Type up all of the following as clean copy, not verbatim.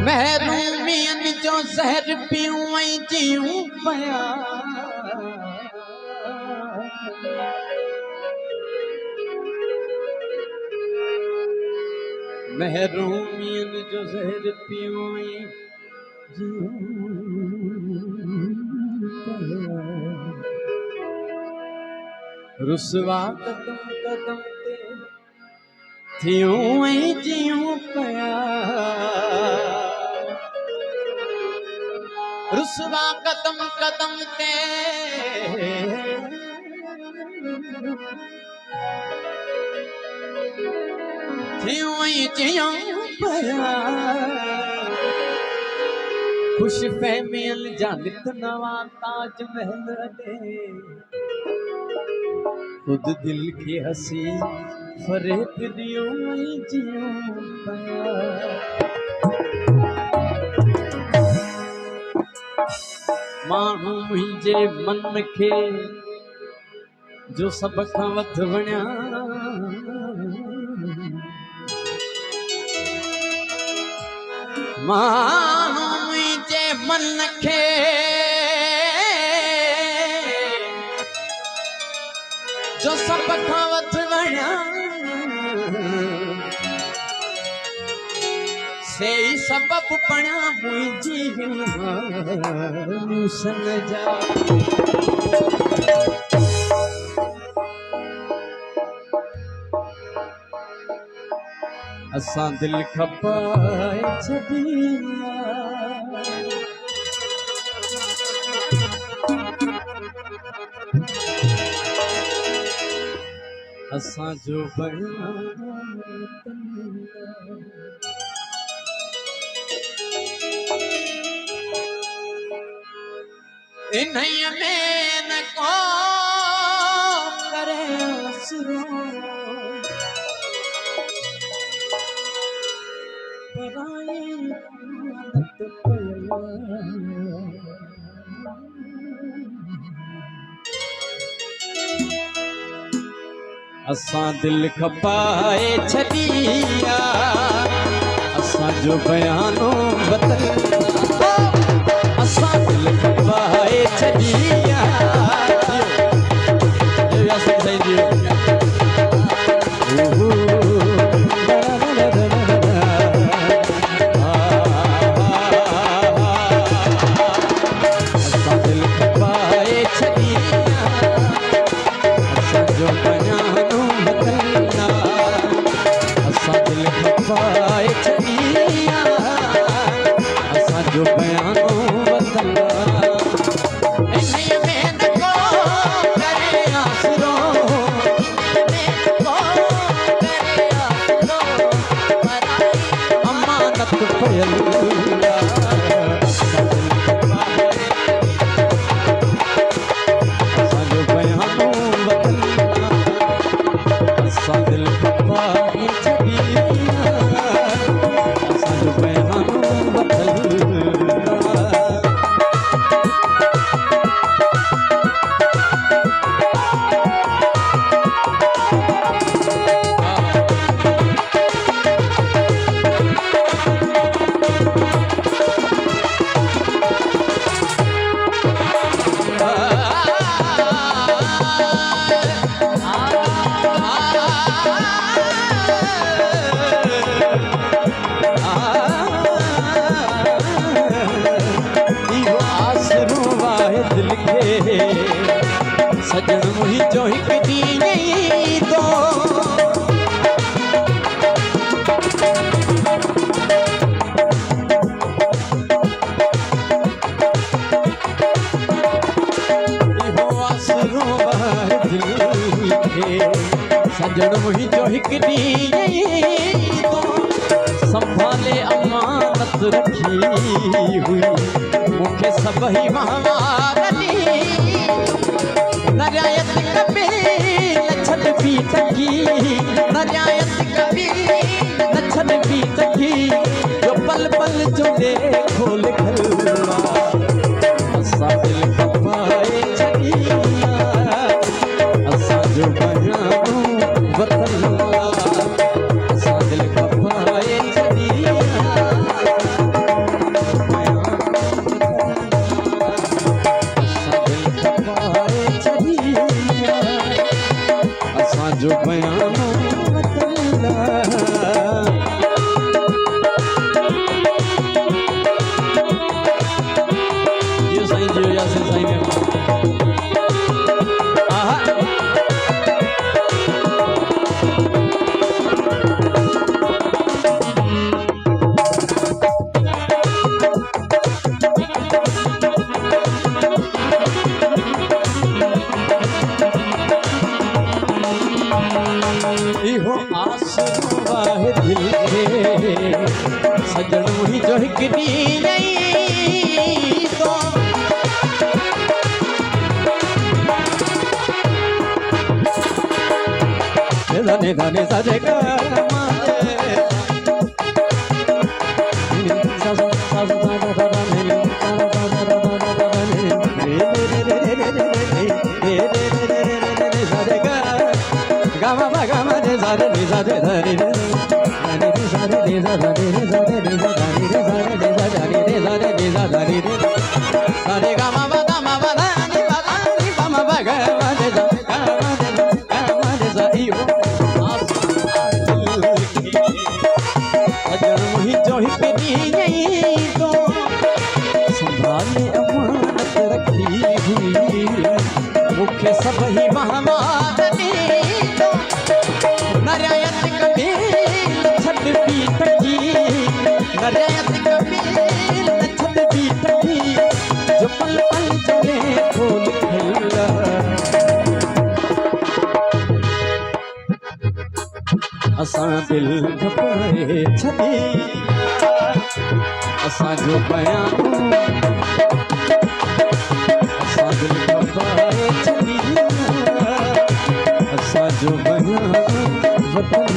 महरूमियन जो ज़हर पियूं ऐं जियूं पिया महरूमियन जो ज़हर पियूं ऐं रुसवा कदम कदम ते थियूं ऐं जियूं पिया रुसवा कदम कदम ते थियूं ऐं जियूं पिया खुश फहमियल जा नित नवा ताज महल दे खुद दिल की हसी फरेब दियूं ऐं जियूं पिया माण्हू मुंहिंजे मन खे जो सभ खां वधि वणिया माण्हू मुंहिंजे मन खे जो सभ खां वधि वणिया से सबब बणिया मुंहिंजी सन जा असां दिल खपाए छॾिया असां जो बणिया इन्हीं में न को करे असरो पराई आदत पया असां दिल खपाए छॾिया असां जो बयानो बदल असां दिल खपाए छॾिया असां दिल खपाए छॾिया असां जो बयानो बदलना असां दिल खपाए छॾिया असां जो बयानो हिकड़ी तो संभाले अमानत रखी हुई मुखे सभई महावारनी न रियायत कभी न छद भी तकी न रियायत कभी न छद भी तकी जो पल पल जो दे खोल खलवा असा दिल खपाए छड़िया असा जो बयानो वतनवा असा दिल खपाए छड़िया जो बयानो जियो साईं जियो यासीन साईं में आहा इहो आसरो वाहे दिल के सजण ही जो हिकड़ी तो धने धने सजे का gama ba gama de za de ni za de da ni de ni de za de ni za da ni de za de ni za da ni de za de ni za da ni de za de ni za da ni de za de gama ba da ni ba ma ba gama de za iyo अजर वही जो हिकड़ी तो संभाले अमानत रखी हुई मुखे सभई महावारनी न रियायत कभी छद भी तकी न रियायत कभी छद भी तकी जो पल पल चले खोल खल्ला असा दिल खपाए छड़िया असा जो बयानो असा दिल खपाए छड़िया असा जो बयानो वतन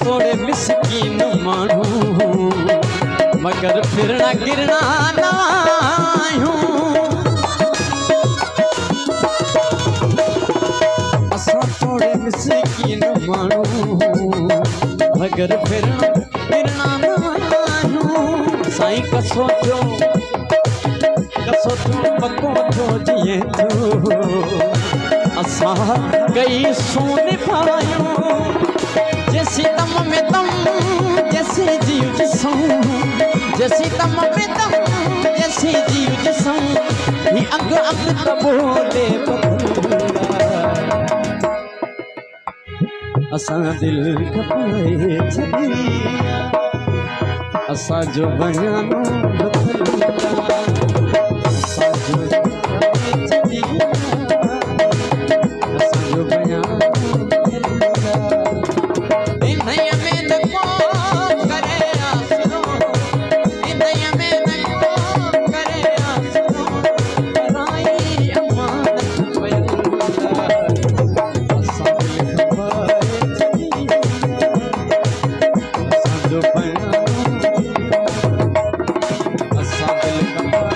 थोड़े मिसकीन मानू मगर फिरना गिरना ना असा थोड़े मिसकीन मानू मगर फिरना गिरना ना साईं कसो थो पको थो जिए थो असा कई सोने पायो जैसी तम में तम जैसे जीव जिसम जैसी तम में तम जैसे जीव जिसम ही अंग अंग तबोले असा दिल खपाए छड़िया असा जो बयानो बदलदा असा जो छड़िया असा जो बयानो जो बयानो असा दिल खपाए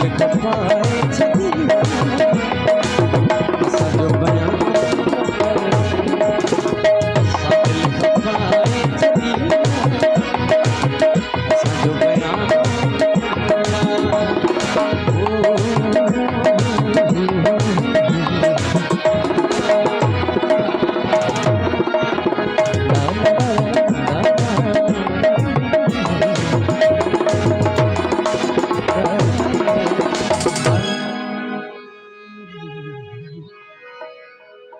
दिल का